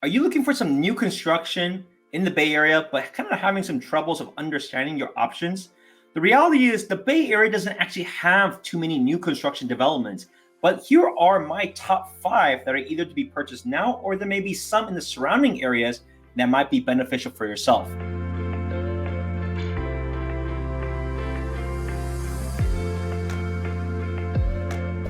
Are you looking for some new construction in the Bay Area, but kind of having some troubles of understanding your options? The reality is the Bay Area doesn't actually have too many new construction developments, but here are my top 5 that are either to be purchased now, or there may be some in the surrounding areas that might be beneficial for yourself.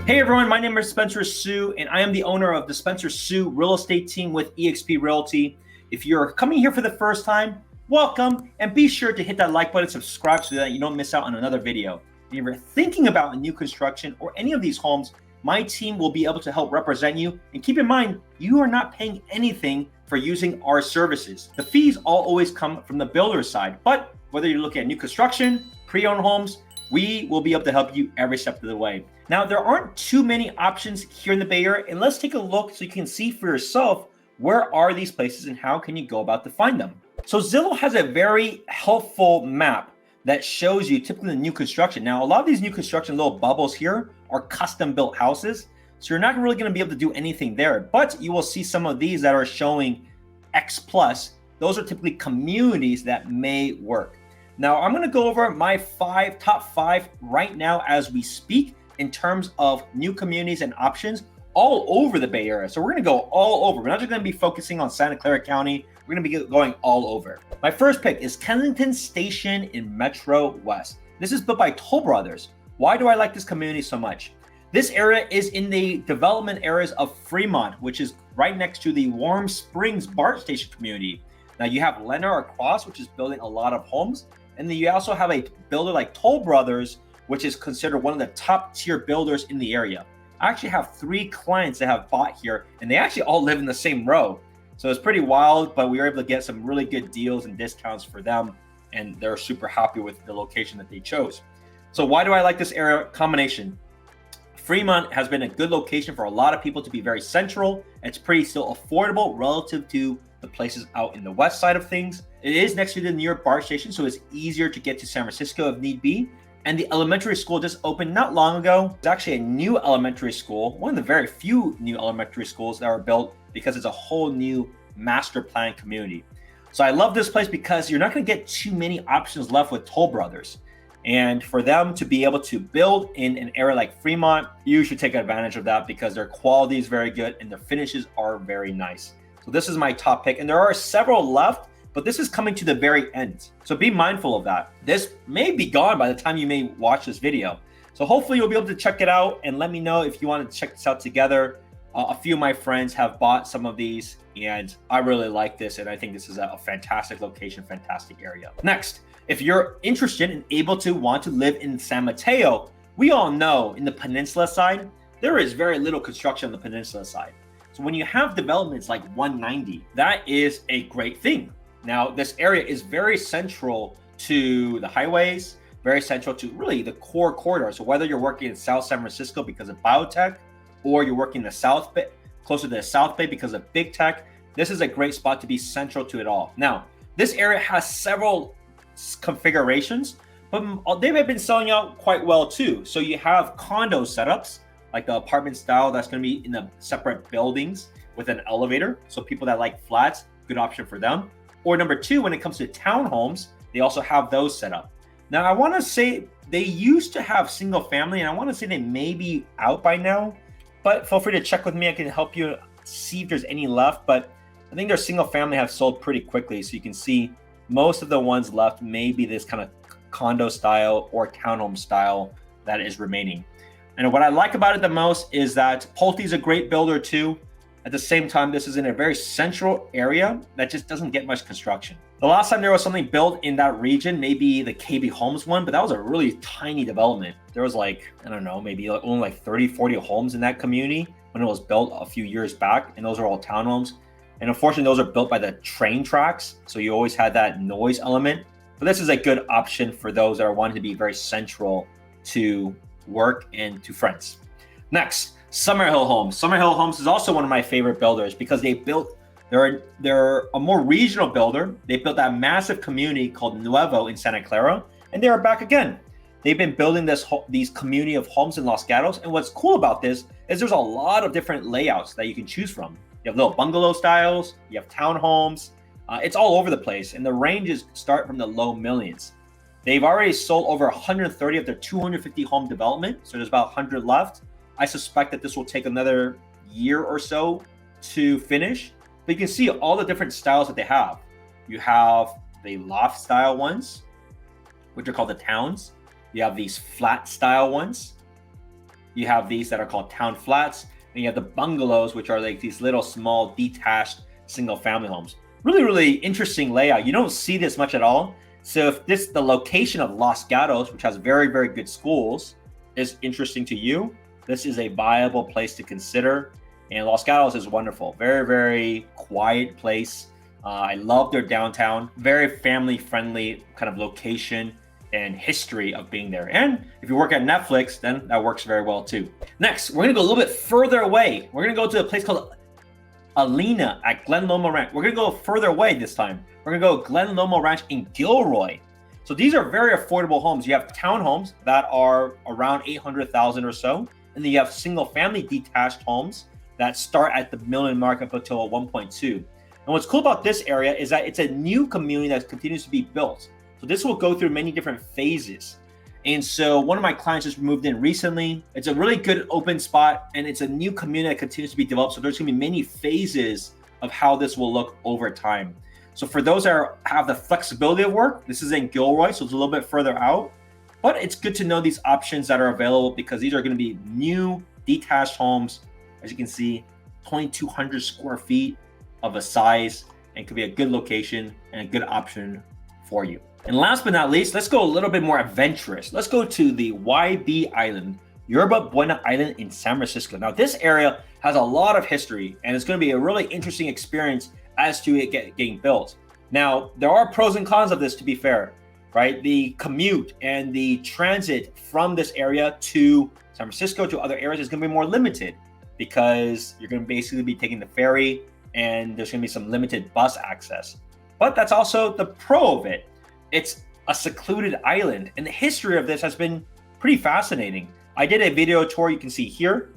Hey everyone, my name is Spencer Su, and I am the owner of the Spencer Su Real Estate Team with eXp Realty. If you're coming here for the first time, welcome, and be sure to hit that like button, subscribe so that you don't miss out on another video. If you're thinking about a new construction or any of these homes, my team will be able to help represent you. And keep in mind, you are not paying anything for using our services. The fees all always come from the builder side, but whether you're looking at new construction, pre-owned homes, we will be able to help you every step of the way. Now, there aren't too many options here in the Bay Area, and let's take a look so you can see for yourself where are these places and how can you go about to find them. So Zillow has a very helpful map that shows you typically the new construction. Now, a lot of these new construction little bubbles here are custom built houses, so you're not really going to be able to do anything there, but you will see some of these that are showing X plus. Those are typically communities that may work. Now, I'm going to go over my top five right now as we speak in terms of new communities and options all over the Bay Area. So we're going to go all over. We're not just going to be focusing on Santa Clara County. We're going to be going all over. My first pick is Kensington Station in Metro West. This is built by Toll Brothers. Why do I like this community so much? This area is in the development areas of Fremont, which is right next to the Warm Springs BART station community. Now you have Lennar across, which is building a lot of homes. And then you also have a builder like Toll Brothers, which is considered one of the top tier builders in the area. I actually have 3 clients that have bought here, and they actually all live in the same row. So it's pretty wild, but we were able to get some really good deals and discounts for them, and they're super happy with the location that they chose. So why do I like this area combination? Fremont has been a good location for a lot of people to be very central. It's pretty still affordable relative to the places out in the west side of things. It is next to the New York BART station, so it's easier to get to San Francisco if need be. And the elementary school just opened not long ago. It's actually a new elementary school, one of the very few new elementary schools that were built because it's a whole new master plan community. So I love this place because you're not going to get too many options left with Toll Brothers. And for them to be able to build in an area like Fremont, you should take advantage of that because their quality is very good and their finishes are very nice. So this is my top pick, and there are several left, but this is coming to the very end. So be mindful of that. This may be gone by the time you may watch this video. So hopefully you'll be able to check it out and let me know if you want to check this out together. A few of my friends have bought some of these, and I really like this, and I think this is a fantastic location, fantastic area. Next, if you're interested and able to want to live in San Mateo, we all know in the peninsula side, there is very little construction on the peninsula side. So when you have developments like 190, that is a great thing. Now, this area is very central to the highways, very central to really the core corridor. So whether you're working in South San Francisco because of biotech, or you're working in the South Bay, closer to the South Bay because of big tech, this is a great spot to be central to it all. Now, this area has several configurations, but they've been selling out quite well too. So you have condo setups, like the apartment style that's going to be in the separate buildings with an elevator. So people that like flats, good option for them. Or number 2, when it comes to townhomes, they also have those set up. Now, I want to say they used to have single family, and I want to say they may be out by now, but feel free to check with me. I can help you see if there's any left, but I think their single family have sold pretty quickly. So you can see most of the ones left may be this kind of condo style or townhome style that is remaining. And what I like about it the most is that Pulte's a great builder too. At the same time, this is in a very central area that just doesn't get much construction. The last time there was something built in that region, maybe the KB Homes one, but that was a really tiny development. There was like, I don't know, maybe only like 30, 40 homes in that community when it was built a few years back. And those are all townhomes. And unfortunately, those are built by the train tracks. So you always had that noise element. But this is a good option for those that are wanting to be very central to work and to friends. Next, Summerhill Homes. Summerhill Homes is also one of my favorite builders because they're a more regional builder. They built that massive community called Nuevo in Santa Clara, and they are back again. They've been building these community of homes in Los Gatos, and what's cool about this is there's a lot of different layouts that you can choose from. You have little bungalow styles, you have townhomes. It's all over the place, and the ranges start from the low millions. They've already sold over 130 of their 250 home development, so there's about 100 left. I suspect that this will take another year or so to finish, but you can see all the different styles that they have. You have the loft style ones, which are called the towns. You have these flat style ones. You have these that are called town flats, and you have the bungalows, which are like these little small detached single family homes. Really, really interesting layout. You don't see this much at all. So if the location of Los Gatos, which has very, very good schools, is interesting to you, this is a viable place to consider. And Los Gatos is wonderful. Very, very quiet place. I love their downtown. Very family-friendly kind of location and history of being there. And if you work at Netflix, then that works very well too. Next, we're gonna go a little bit further away. We're gonna go to a place called ALINA at Glen Loma Ranch. We're gonna go further away this time. We're gonna go Glen Loma Ranch in Gilroy. So these are very affordable homes. You have townhomes that are around 800,000 or so, and then you have single family detached homes that start at the million mark up until 1.2. And what's cool about this area is that it's a new community that continues to be built. So this will go through many different phases. And so one of my clients just moved in recently. It's a really good open spot, and it's a new community that continues to be developed. So there's gonna be many phases of how this will look over time. So for those that have the flexibility of work, this is in Gilroy, so it's a little bit further out. But it's good to know these options that are available because these are gonna be new detached homes. As you can see, 2,200 square feet of a size, and could be a good location and a good option for you. And last but not least, let's go a little bit more adventurous. Let's go to the YB Island, Yerba Buena Island in San Francisco. Now, this area has a lot of history, and it's going to be a really interesting experience as to it getting built. Now, there are pros and cons of this, to be fair, right? The commute and the transit from this area to San Francisco to other areas is going to be more limited because you're going to basically be taking the ferry, and there's going to be some limited bus access. But that's also the pro of it. It's a secluded island, and the history of this has been pretty fascinating. I did a video tour you can see here.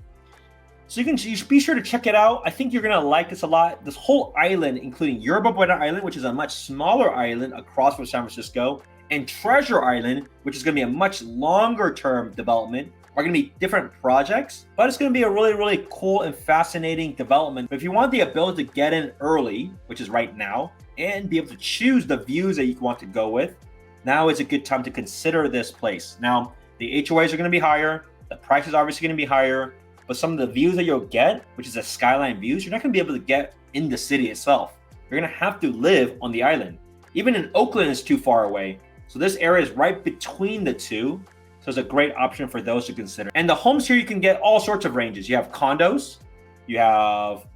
So you should be sure to check it out. I think you're gonna like this a lot. This whole island, including Yerba Buena Island, which is a much smaller island across from San Francisco, and Treasure Island, which is gonna be a much longer term development, are gonna be different projects, but it's gonna be a really, really cool and fascinating development. But if you want the ability to get in early, which is right now, and be able to choose the views that you want to go with, now is a good time to consider this place. Now, the HOAs are going to be higher, the price is obviously going to be higher, but some of the views that you'll get, which is the skyline views, you're not going to be able to get in the city itself. You're going to have to live on the island. Even in Oakland is too far away. So this area is right between the two. So it's a great option for those to consider. And the homes here, you can get all sorts of ranges. You have condos, you have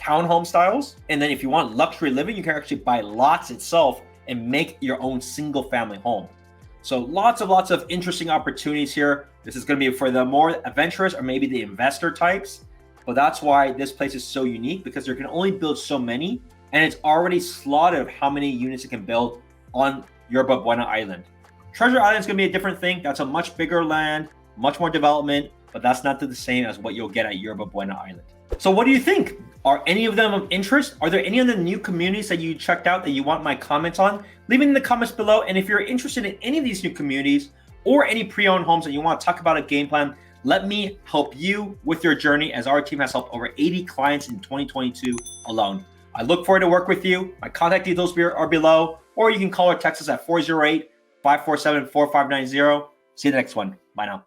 townhome styles, and then if you want luxury living, you can actually buy lots itself and make your own single family home. So lots of interesting opportunities here. This is going to be for the more adventurous or maybe the investor types, but that's why this place is so unique, because there can only build so many, and it's already slotted how many units it can build on Yerba Buena Island. Treasure Island is going to be a different thing. That's a much bigger land, much more development, but that's not the same as what you'll get at Yerba Buena Island. So what do you think? Are any of them of interest? Are there any of the new communities that you checked out that you want my comments on? Leave it in the comments below. And if you're interested in any of these new communities or any pre-owned homes that you want to talk about a game plan, let me help you with your journey, as our team has helped over 80 clients in 2022 alone. I look forward to work with you. My contact details are below, or you can call or text us at 408-547-4590. See you in the next one. Bye now.